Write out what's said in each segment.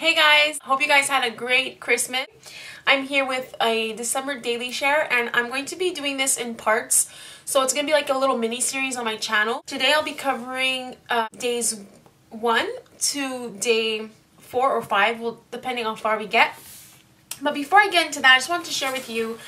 Hey guys, hope you guys had a great Christmas. I'm here with a December daily share and I'm going to be doing this in parts. So it's going to be like a little mini series on my channel. Today I'll be covering days 1 to day 4 or 5, well, depending on how far we get. But before I get into that, I just wanted to share with you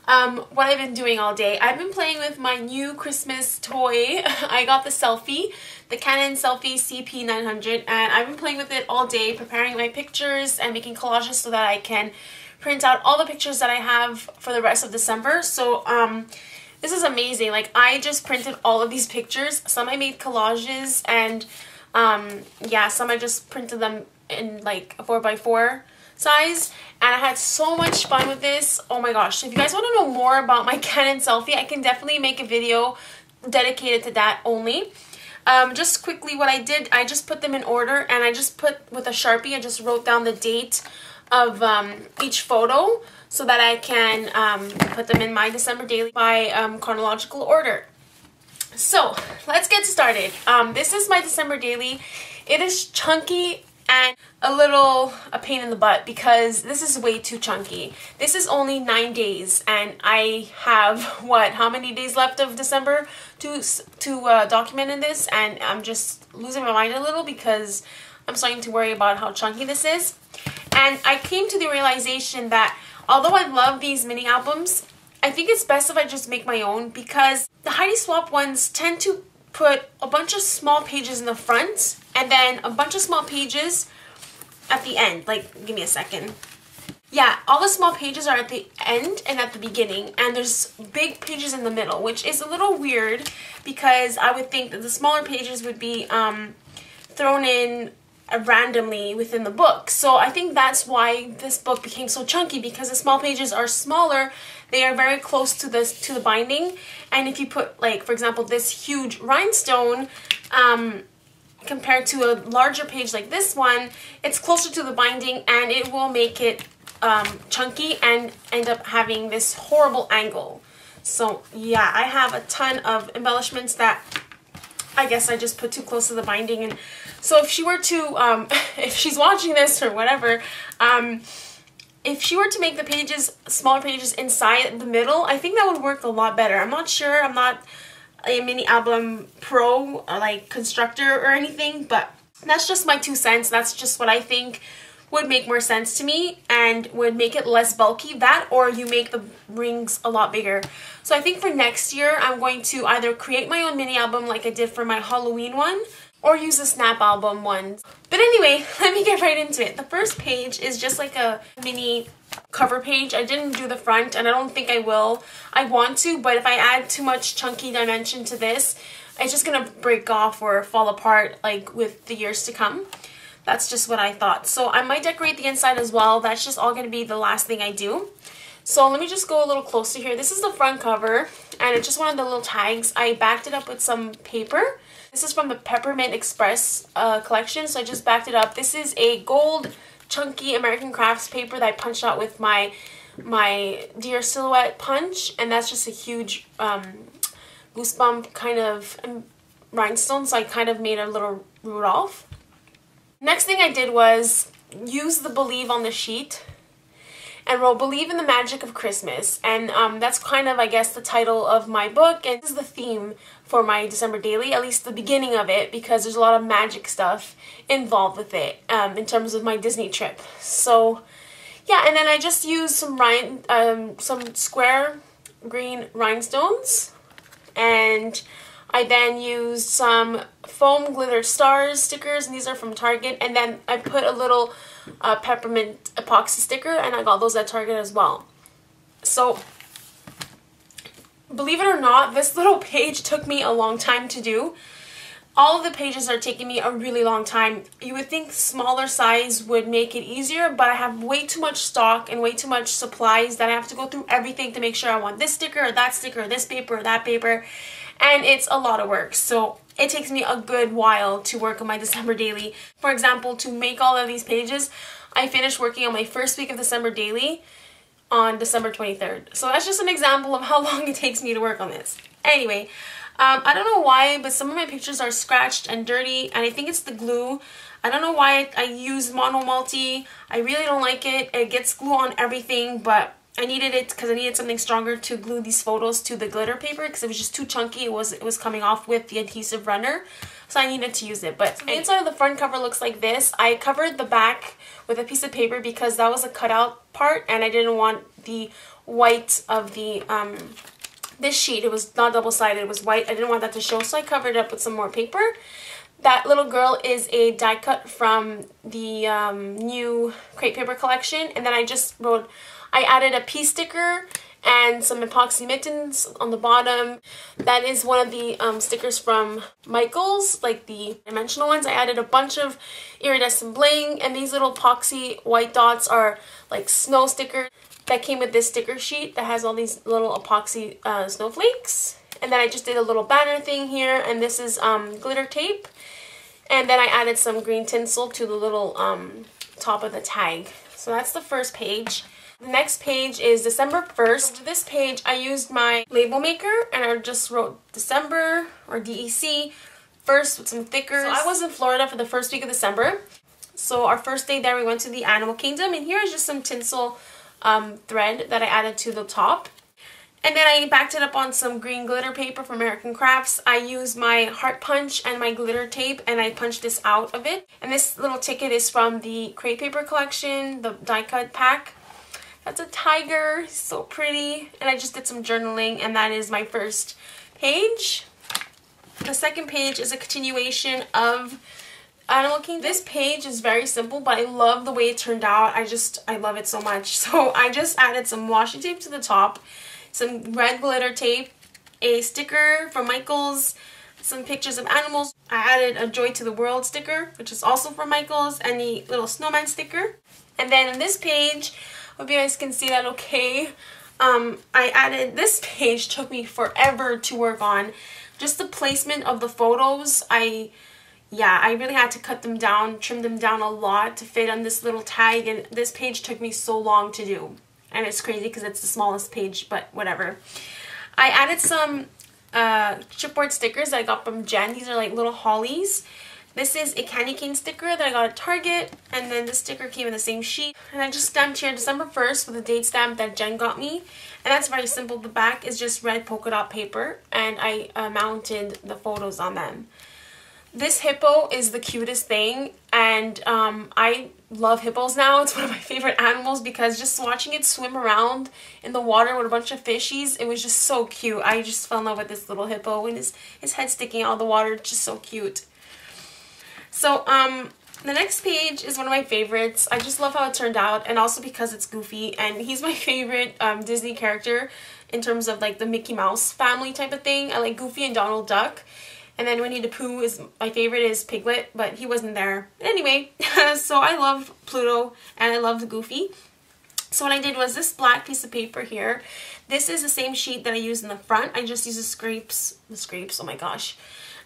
what I've been doing all day. I've been playing with my new Christmas toy. I got the Selfie, the Canon Selfie CP900, and I've been playing with it all day, preparing my pictures and making collages so that I can print out all the pictures that I have for the rest of December. So this is amazing. Like, I just printed all of these pictures. Some I made collages, and yeah, some I just printed them in like a 4x4 size, and I had so much fun with this. Oh my gosh, if you guys want to know more about my Canon Selfie, I can definitely make a video dedicated to that only. Just quickly, what I did, I just put them in order, and I just put with a Sharpie, I just wrote down the date of each photo so that I can put them in my December daily by chronological order. So let's get started. This is my December daily. It is chunky and a pain in the butt because this is way too chunky. This is only 9 days, and I have, what, how many days left of December to document in this, and I'm just losing my mind a little because I'm starting to worry about how chunky this is. And I came to the realization that although I love these mini albums, I think it's best if I just make my own, because the Heidi Swapp ones tend to put a bunch of small pages in the front and then a bunch of small pages at the end. Like, give me a second. Yeah, all the small pages are at the end and at the beginning, and there's big pages in the middle, which is a little weird because I would think that the smaller pages would be thrown in randomly within the book. So I think that's why this book became so chunky, because the small pages are smaller. They are very close to the binding, and if you put, like, for example, this huge rhinestone compared to a larger page like this one, it's closer to the binding, and it will make it chunky and end up having this horrible angle. So yeah, I have a ton of embellishments that I guess I just put too close to the binding. And so if she were to if she's watching this or whatever, if she were to make the pages, smaller pages inside the middle, I think that would work a lot better. I'm not sure. I'm not a mini album pro or like constructor or anything, but that's just my 2 cents. That's just what I think would make more sense to me and would make it less bulky. That, or you make the rings a lot bigger. So I think for next year, I'm going to either create my own mini album like I did for my Halloween one, or use the Snap album one. But anyway, let me get right into it. The first page is just like a mini cover page. I didn't do the front, and I don't think I will. I want to, but if I add too much chunky dimension to this, it's just gonna break off or fall apart like with the years to come. That's just what I thought. So I might decorate the inside as well. That's just all gonna be the last thing I do. So let me just go a little closer here. This is the front cover, and it's just one of the little tags. I backed it up with some paper. This is from the Peppermint Express collection, so I just backed it up. This is a gold chunky American Crafts paper that I punched out with my Deer Silhouette punch, and that's just a huge goosebump kind of rhinestone, so I kind of made a little Rudolph. Next thing I did was use the Believe on the sheet and wrote Believe in the Magic of Christmas, and that's kind of, I guess, the title of my book, and this is the theme for my December daily, at least the beginning of it, because there's a lot of magic stuff involved with it in terms of my Disney trip. So yeah, and then I just used some square green rhinestones, and I then used some foam glitter stars stickers, and these are from Target, and then I put a little peppermint epoxy sticker, and I got those at Target as well. So believe it or not, this little page took me a long time to do. All of the pages are taking me a really long time. You would think smaller size would make it easier, but I have way too much stock and way too much supplies that I have to go through everything to make sure I want this sticker or that sticker, or this paper or that paper, and it's a lot of work. So it takes me a good while to work on my December daily. For example, to make all of these pages, I finished working on my first week of December daily on December 23rd. So that's just an example of how long it takes me to work on this. Anyway, I don't know why, but some of my pictures are scratched and dirty, and I think it's the glue. I don't know why I use Mono Multi. I really don't like it. It gets glue on everything, but I needed it because I needed something stronger to glue these photos to the glitter paper because it was just too chunky. It was coming off with the adhesive runner, so I needed to use it. But the inside of the front cover looks like this. I covered the back with a piece of paper because that was a cutout part, and I didn't want the white of the this sheet. It was not double-sided, it was white. I didn't want that to show, so I covered it up with some more paper. That little girl is a die cut from the new crepe paper collection, and then I added a pea sticker and some epoxy mittens on the bottom. That is one of the stickers from Michaels, like the dimensional ones. I added a bunch of iridescent bling, and these little epoxy white dots are like snow stickers that came with this sticker sheet that has all these little epoxy snowflakes. And then I just did a little banner thing here, and this is glitter tape. And then I added some green tinsel to the little top of the tag. So that's the first page. The next page is December 1st. For this page, I used my label maker, and I just wrote December, or DEC, first with some thickers. So I was in Florida for the first week of December. So our first day there, we went to the Animal Kingdom, and here is just some tinsel thread that I added to the top. And then I backed it up on some green glitter paper from American Crafts. I used my heart punch and my glitter tape, and I punched this out of it. And this little ticket is from the crepe paper collection, the die cut pack. That's a tiger, so pretty. And I just did some journaling, and that is my first page. The second page is a continuation of Animal Kingdom. This page is very simple, but I love the way it turned out. I love it so much. So I just added some washi tape to the top, some red glitter tape, a sticker from Michaels, some pictures of animals. I added a Joy to the World sticker, which is also from Michaels, and the little snowman sticker. And then on this page, hope you guys can see that okay. I added, this page took me forever to work on. Just the placement of the photos, I really had to cut them down, trim them down a lot to fit on this little tag, and this page took me so long to do. And it's crazy because it's the smallest page, but whatever. I added some chipboard stickers that I got from Jen. These are like little hollies. This is a candy cane sticker that I got at Target, and then this sticker came in the same sheet. And I just stamped here December 1st with a date stamp that Jen got me. And that's very simple. The back is just red polka dot paper, and I mounted the photos on them. This hippo is the cutest thing, and I love hippos now. It's one of my favorite animals because just watching it swim around in the water with a bunch of fishies, it was just so cute. I just fell in love with this little hippo, and his head sticking out of the water, just so cute. So the next page is one of my favorites. I just love how it turned out, and also because it's Goofy, and he's my favorite Disney character in terms of like the Mickey Mouse family type of thing. I like Goofy and Donald Duck. And then Winnie the Pooh is my favorite, is Piglet, but he wasn't there. But anyway, so I love Pluto and I love the Goofy. So what I did was this black piece of paper here. This is the same sheet that I used in the front. I just used the scrapes, oh my gosh.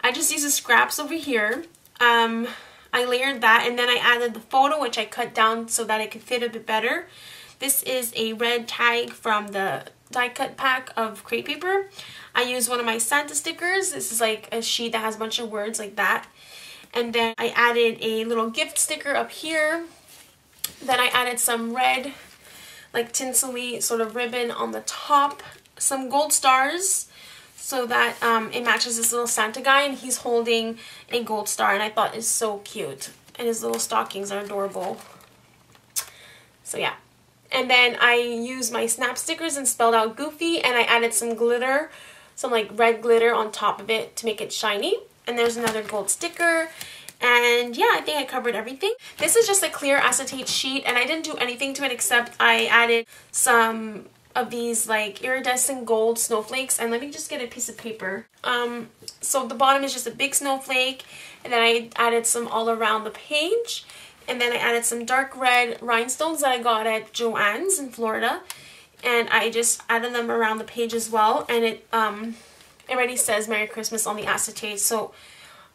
I just used the scraps over here. I layered that, and then I added the photo, which I cut down so that it could fit a bit better. This is a red tag from the die cut pack of crepe paper. I used one of my Santa stickers. This is like a sheet that has a bunch of words like that. And then I added a little gift sticker up here. Then I added some red, like tinsel-y sort of ribbon on the top. Some gold stars so that it matches this little Santa guy, and he's holding a gold star, and I thought it's so cute. And his little stockings are adorable. So yeah. And then I used my snap stickers and spelled out Goofy, and I added some glitter, some like red glitter on top of it to make it shiny. And there's another gold sticker. And yeah, I think I covered everything. This is just a clear acetate sheet, and I didn't do anything to it except I added some of these like iridescent gold snowflakes. And let me just get a piece of paper. So the bottom is just a big snowflake, and then I added some all around the page. And then I added some dark red rhinestones that I got at Joann's in Florida. And I just added them around the page as well. And it already says Merry Christmas on the acetate. So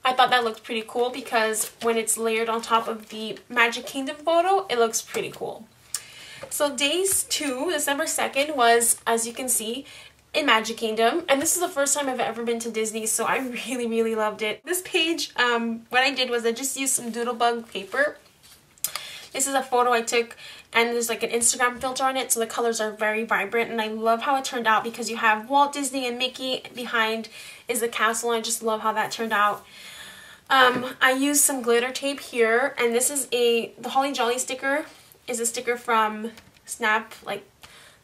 I thought that looked pretty cool because when it's layered on top of the Magic Kingdom photo, it looks pretty cool. So days 2, December 2nd, was, as you can see, in Magic Kingdom, and this is the first time I've ever been to Disney, so I really loved it. This page, what I did was I just used some Doodlebug paper. This is a photo I took, and there's like an Instagram filter on it, so the colors are very vibrant, and I love how it turned out because you have Walt Disney and Mickey behind is the castle, and I just love how that turned out. I used some glitter tape here, and this is the Holly Jolly sticker is a sticker from Snap, like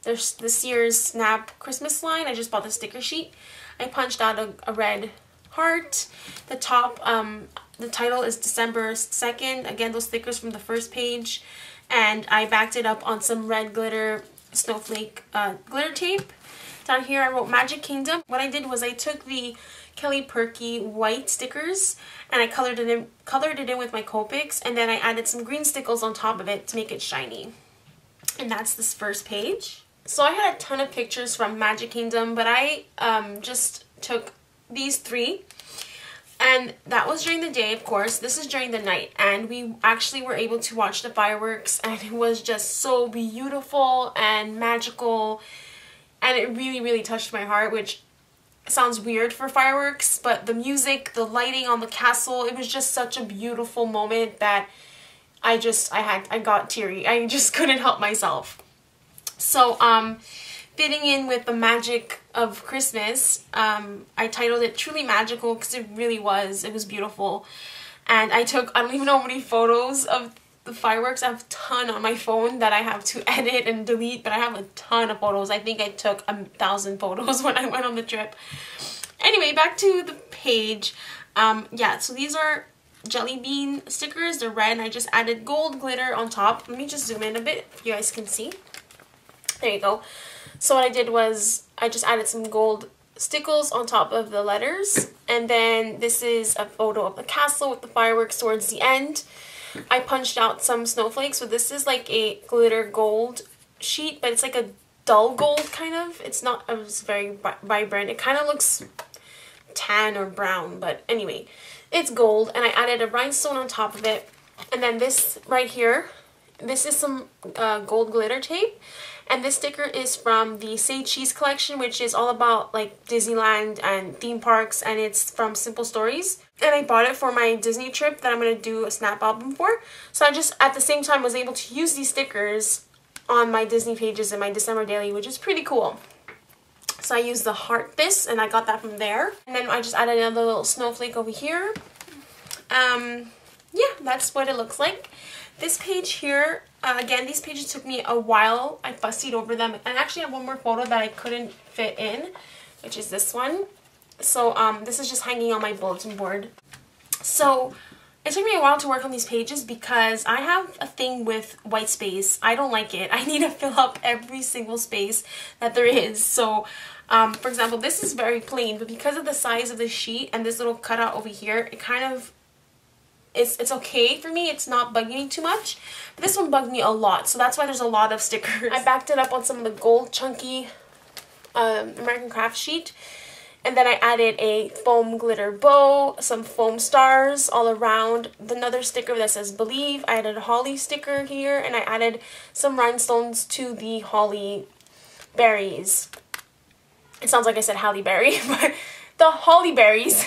there's the Sears Snap Christmas line. I just bought the sticker sheet. I punched out a red heart. The top, the title is December 2nd. Again, those stickers from the first page. And I backed it up on some red glitter snowflake glitter tape. Down here I wrote Magic Kingdom. What I did was I took the Kelly Perky white stickers and I colored it in with my Copics, and then I added some green stickles on top of it to make it shiny. And that's this first page. So I had a ton of pictures from Magic Kingdom, but I just took these 3. And that was during the day, of course. This is during the night, and we actually were able to watch the fireworks, and it was just so beautiful and magical, and it really touched my heart, which sounds weird for fireworks, but the music, the lighting on the castle, it was just such a beautiful moment that I got teary. I just couldn't help myself. So, fitting in with the magic of Christmas, I titled it Truly Magical because it really was. It was beautiful. And I don't even know how many photos of the fireworks. I have a ton on my phone that I have to edit and delete, but I have a ton of photos. I think I took 1,000 photos when I went on the trip. Anyway, back to the page. Yeah, so these are jelly bean stickers. They're red, and I just added gold glitter on top. Let me just zoom in a bit if you guys can see. There you go. So what I did was I just added some gold stickles on top of the letters, and then this is a photo of the castle with the fireworks towards the end. I punched out some snowflakes, so this is like a glitter gold sheet, but it's like a dull gold kind of. It's not very vibrant. It kind of looks tan or brown, but anyway, it's gold, and I added a rhinestone on top of it. And then this right here, this is some gold glitter tape. And this sticker is from the Say Cheese collection, which is all about like Disneyland and theme parks, and it's from Simple Stories. And I bought it for my Disney trip that I'm going to do a snap album for. So I just at the same time was able to use these stickers on my Disney pages in my December daily, which is pretty cool. So I used the heart this, and I got that from there. And then I just added another little snowflake over here. Yeah, that's what it looks like. This page here, again, these pages took me a while. I fussied over them, and I actually have one more photo that I couldn't fit in, which is this one. So this is just hanging on my bulletin board. So it took me a while to work on these pages because I have a thing with white space. I don't like it. I need to fill up every single space that there is. So for example, this is very plain, but because of the size of the sheet and this little cutout over here, it kind of it's okay for me. It's not bugging me too much. But this one bugged me a lot, so that's why there's a lot of stickers. I backed it up on some of the gold chunky American Craft sheet. And then I added a foam glitter bow, some foam stars all around, another sticker that says Believe. I added a holly sticker here, and I added some rhinestones to the holly berries. It sounds like I said Halle Berry, but the holly berries.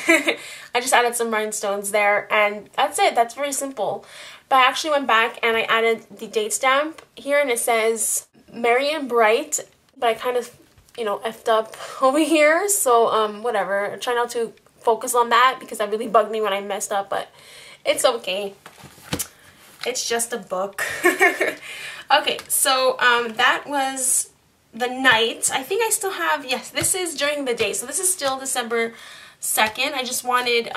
I just added some rhinestones there, and that's it. That's very simple. But I actually went back and I added the date stamp here, and it says Merry and Bright, but I kind of, you know, effed up over here, so whatever. I try not to focus on that because that really bugged me when I messed up, but it's okay. It's just a book. Okay, so that was the night. I think I still have, yes, this is during the day, so this is still December 2nd. I just wanted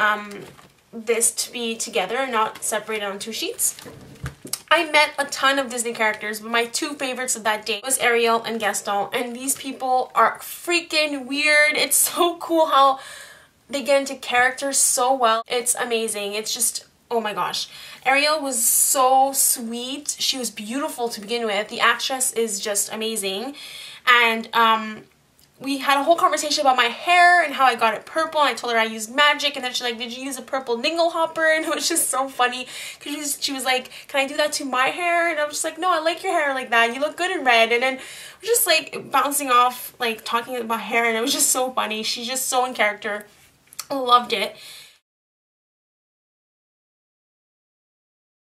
this to be together, not separated on 2 sheets. I met a ton of Disney characters, but my 2 favorites of that day was Ariel and Gaston, and these people are freaking weird. It's so cool how they get into characters so well. It's amazing. It's just, oh my gosh. Ariel was so sweet. She was beautiful to begin with. The actress is just amazing. And we had a whole conversation about my hair and how I got it purple, and I told her I used magic, and then she's like, did you use a purple Ningle Hopper? And it was just so funny because she was like, can I do that to my hair? And I was just like, no, I like your hair like that, you look good in red. And then we're just like bouncing off, like talking about hair, and it was just so funny. She's just so in character. I loved it.